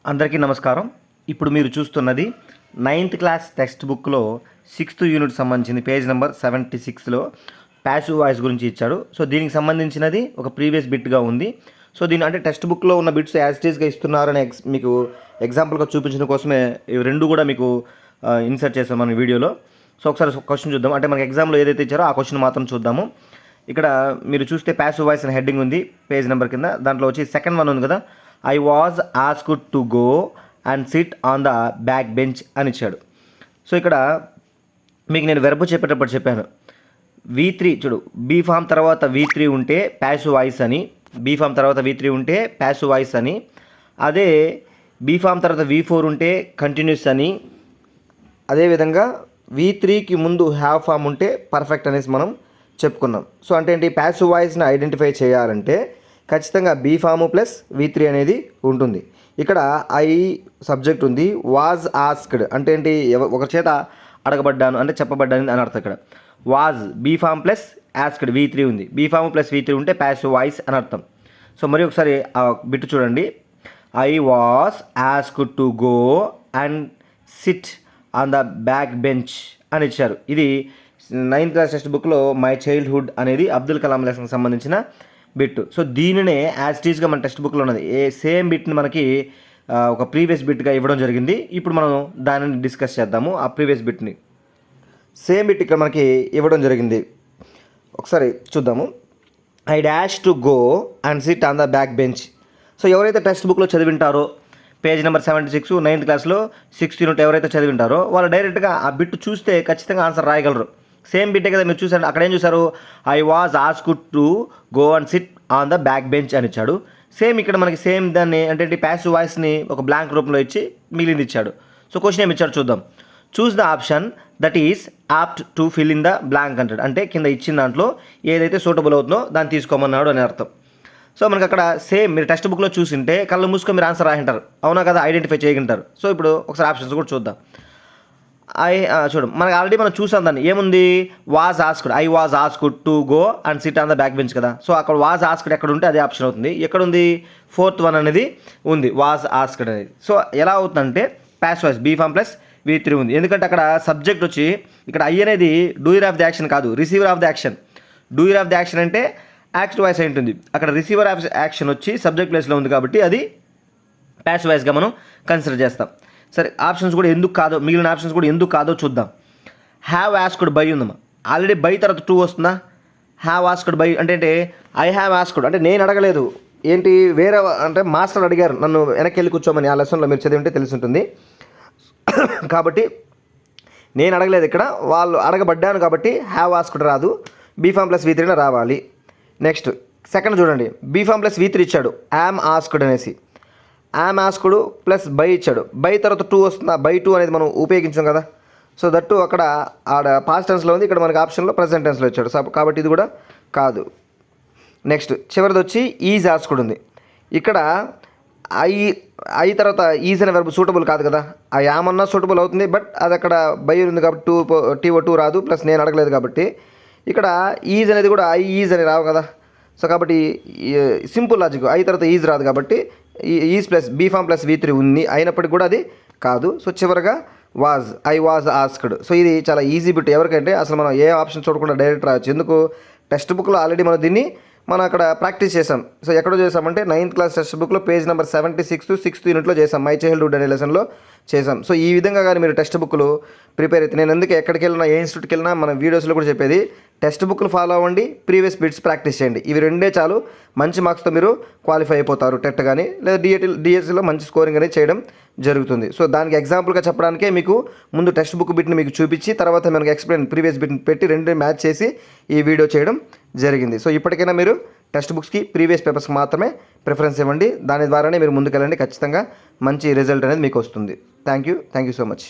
అందరికీ నమస్కారం. ఇప్పుడు మీరు చూస్తున్నది 9th క్లాస్ టెక్స్ట్ బుక్లో 6th యూనిట్ సంబంధించింది. పేజ్ నెంబర్ 76లో ప్యాసివ్ వాయిస్ గురించి ఇచ్చాడు. సో దీనికి సంబంధించినది ఒక ప్రీవియస్ బిట్గా ఉంది. సో దీని అంటే టెక్స్ట్ బుక్లో ఉన్న బిట్స్ యాజ్ ఇట్ ఈస్గా ఇస్తున్నారని మీకు ఎగ్జాంపుల్గా చూపించడం కోసమే ఇవి రెండు కూడా మీకు ఇన్సర్ట్ చేస్తాం మన వీడియోలో. సో ఒకసారి క్వశ్చన్ చూద్దాం. అంటే మనకి ఎగ్జామ్లో ఏదైతే ఇచ్చారో ఆ క్వశ్చన్ మాత్రం చూద్దాము. ఇక్కడ మీరు చూస్తే ప్యాసివ్ వాయిస్ అని హెడ్డింగ్ ఉంది పేజ్ నెంబర్ కింద. దాంట్లో వచ్చి సెకండ్ వన్ ఉంది కదా, I was asked to go and SIT on the back bench అని ఇచ్చాడు. సో ఇక్కడ మీకు నేను వెర్బ్ చెప్పేటప్పుడు చెప్పాను, V3 చూడు, బీ ఫామ్ తర్వాత V3 ఉంటే ప్యాసివ్ వాయిస్ అని, బీ ఫామ్ తర్వాత V3 ఉంటే ప్యాసివ్ వాయిస్ అని, అదే బీ ఫామ్ తర్వాత V4 ఉంటే కంటిన్యూస్ అని, అదేవిధంగా V3కి ముందు హ్యావ్ ఫామ్ ఉంటే పర్ఫెక్ట్ అనేసి మనం చెప్పుకున్నాం. సో అంటే ఏంటి, ప్యాసివ్ వాయిస్ని ఐడెంటిఫై చేయాలంటే ఖచ్చితంగా బీ ఫాము ప్లస్ V3 అనేది ఉంటుంది. ఇక్కడ ఐ సబ్జెక్ట్ ఉంది, వాజ్ ఆస్క్డ్ అంటే ఏంటి, ఒకరి చేత అడగబడ్డాను అంటే చెప్పబడ్డాను అని అర్థం. ఇక్కడ was be form plus asked V3 ఉంది, బీ ఫామ్ ప్లస్ V3 ఉంటే ప్యాసివ్ వాయిస్ అని అర్థం. సో మరి ఒకసారి ఆ బిట్ చూడండి, I was asked to go and SIT on the back bench అని ఇచ్చారు. ఇది 9th క్లాస్ టెక్స్ట్ బుక్లో మై చైల్డ్హుడ్ అనేది అబ్దుల్ కలాం లెసన్కి సంబంధించిన బిట్. సో దీనినే యాజ్ టీజ్గా మన టెక్స్ట్ బుక్లో ఉన్నది సేమ్ బిట్ని మనకి ఒక ప్రీవియస్ బిట్గా ఇవ్వడం జరిగింది. ఇప్పుడు మనం దానిని డిస్కస్ చేద్దాము. ఆ ప్రీవియస్ బిట్ని సేమ్ బిట్ ఇక్కడ మనకి ఇవ్వడం జరిగింది. ఒకసారి చూద్దాము. I dash to go and SIT on the back bench. So ఎవరైతే టెక్స్ట్ బుక్లో చదివింటారో పేజ్ నెంబర్ 76 9th క్లాస్లో 6th యూనిట్ ఎవరైతే చదివింటారో వాళ్ళు డైరెక్ట్గా ఆ బిట్ చూస్తే ఖచ్చితంగా ఆన్సర్ రాయగలరు. సేమ్ బిట్టే కదా మీరు చూసారు. అక్కడ ఏం చూసారు, I was asked to go and SIT on the back bench అని ఇచ్చాడు. సేమ్ ఇక్కడ మనకి సేమ్ దాన్ని అంటే ప్యాసివ్ వాయిస్ని ఒక బ్లాంక్ రూపంలో ఇచ్చి మిగిలింది ఇచ్చాడు. సో క్వశ్చన్ ఏమి ఇచ్చాడు చూద్దాం. Choose the option that is apt to fill in the blank అంటాడు. అంటే కింద ఇచ్చిన దాంట్లో ఏదైతే సూటబుల్ అవుతుందో దాన్ని తీసుకోమన్నాడు అని అర్థం. సో మనకి అక్కడ సేమ్ మీరు టెక్స్ట్ బుక్లో చూసింటే కళ్ళు మూసుకొని మీరు ఆన్సర్ రాయింటారు, అవునా కదా, ఐడెంటిఫై చేయగలుగుతారు. సో ఇప్పుడు ఒకసారి ఆప్షన్స్ కూడా చూద్దాం. చూడు, మనకి ఆల్రెడీ మనం చూసాం దాన్ని, ఏముంది, was asked, I was asked to go and SIT on the back bench కదా. సో అక్కడ వాజ్ ఆస్క్డ్ ఎక్కడ ఉంటే అదే ఆప్షన్ అవుతుంది. ఎక్కడ ఉంది, 4th వన్ అనేది ఉంది, వాజ్ ఆస్క్డ్ అనేది. సో ఎలా అవుతుందంటే passive voice be form plus V3 ఉంది. ఎందుకంటే అక్కడ సబ్జెక్ట్ వచ్చి ఇక్కడ ఐ అనేది డూయర్ ఆఫ్ ది యాక్షన్ కాదు, receiver of the action. Doer of the action అంటే యాక్టివ్ వాయిస్ అయి ఉంటుంది. అక్కడ రిసీవర్ ఆఫ్ యాక్షన్ వచ్చి సబ్జెక్ట్ ప్లేస్లో ఉంది కాబట్టి అది ప్యాసివ్ వాయిస్గా మనం కన్సిడర్ చేస్తాం. సరే, ఆప్షన్స్ కూడా ఎందుకు కాదో, మిగిలిన ఆప్షన్స్ కూడా ఎందుకు కాదో చూద్దాం. హ్యావ్ ఆస్క్డ్ బై ఉందమ్మా, ఆల్రెడీ బై తర్వాత 2 వస్తుందా. హ్యావ్ ఆస్క్డ్ బై అంటే ఐ హ్యావ్ ఆస్క్డ్ అంటే నేను అడగలేదు, ఏంటి వేరే అంటే మాస్టర్ అడిగారు నన్ను వెనక్కి వెళ్ళి కూర్చోమని. ఆ లెసన్లో మీరు చదివి ఉంటే తెలిసి ఉంటుంది. కాబట్టి నేను అడగలేదు, ఇక్కడ వాళ్ళు అడగబడ్డాను కాబట్టి హ్యావ్ ఆస్క్డ్ రాదు, బీ ఫామ్ ప్లస్ V3 రావాలి. నెక్స్ట్ సెకండ్ చూడండి, బీ ఫామ్ ప్లస్ V3 ఇచ్చాడు, యామ్ ఆస్క్డ్ అనేసి. యామ్ ఆస్క్డ్ ప్లస్ బై ఇచ్చాడు, బై తర్వాత 2 వస్తుందా, బై 2 అనేది మనం ఉపయోగించాం కదా. సో దట్టు అక్కడ ఆడ పాస్ట్ టెన్స్లో ఉంది, ఇక్కడ మనకి ఆప్షన్లో ప్రెజెంట్ టెన్స్లో ఇచ్చాడు కాబట్టి ఇది కూడా కాదు. నెక్స్ట్ చివరిది వచ్చి ఈజ్ ఆస్క్డ్ ఉంది. ఇక్కడ ఐ తర్వాత ఈజ్ అనే వెర్బ్ సూటబుల్ కాదు కదా. ఆ యామ్ అన్నా సూటబుల్ అవుతుంది, బట్ అది అక్కడ బై ఉంది కాబట్టి TO2 రాదు, ప్లస్ నేను అడగలేదు కాబట్టి ఇక్కడ ఈజ్ అనేది కూడా ఐ ఈజ్ అని రావు కదా. సో కాబట్టి సింపుల్ లాజిక్, ఐ తర్వాత ఈజ్ రాదు కాబట్టి is plus be form plus V3 ఉంది, అయినప్పటికీ కూడా అది కాదు. సో చివరిగా was, I was asked. So ఇది చాలా ఈజీ బిట్. ఎవరికంటే అసలు మనం ఏ ఆప్షన్ చూడకుండా డైరెక్ట్ రావచ్చు. ఎందుకు, టెక్స్ట్ బుక్లో ఆల్రెడీ దీన్ని మనం అక్కడ ప్రాక్టీస్ చేసాం. సో ఎక్కడో చేసామంటే 9th క్లాస్ టెక్స్ట్ బుక్లో పేజ్ నెంబర్ 76 6th యూనిట్లో చేసాం, మై చైల్డ్హుడ్ అనే లెసన్లో చేసాం. సో ఈ విధంగా కానీ మీరు టెక్స్ట్ బుక్లు ప్రిపేర్ అయితే, నేను ఎందుకు ఎక్కడికి వెళ్ళినా ఏ ఇన్స్టిట్యూట్కి వెళ్ళినా మన వీడియోస్లో కూడా చెప్పేది, టెక్స్ట్ బుక్లు ఫాలో అవ్వండి, ప్రీవియస్ బిట్స్ ప్రాక్టీస్ చేయండి. ఇవి రెండే చాలు, మంచి మార్క్స్తో మీరు క్వాలిఫై అయిపోతారు టెట్ కానీ, లేదా డిఎస్సిలో మంచి స్కోరింగ్ అనేది చేయడం జరుగుతుంది. సో దానికి ఎగ్జాంపుల్గా చెప్పడానికే మీకు ముందు టెక్స్ట్ బుక్ బిట్ని మీకు చూపించి తర్వాత మనకి ఎక్స్ప్లెయిన్ ప్రీవియస్ బిట్ని పెట్టి రెండు మ్యాచ్ చేసి ఈ వీడియో చేయడం జరిగింది. సో ఇప్పటికైనా మీరు టెక్స్ట్ బుక్స్కి ప్రీవియస్ పేపర్స్కి మాత్రమే ప్రిఫరెన్స్ ఇవ్వండి. దాని ద్వారానే మీరు ముందుకెళ్ళండి, ఖచ్చితంగా మంచి రిజల్ట్ అనేది మీకు వస్తుంది. Thank you so much.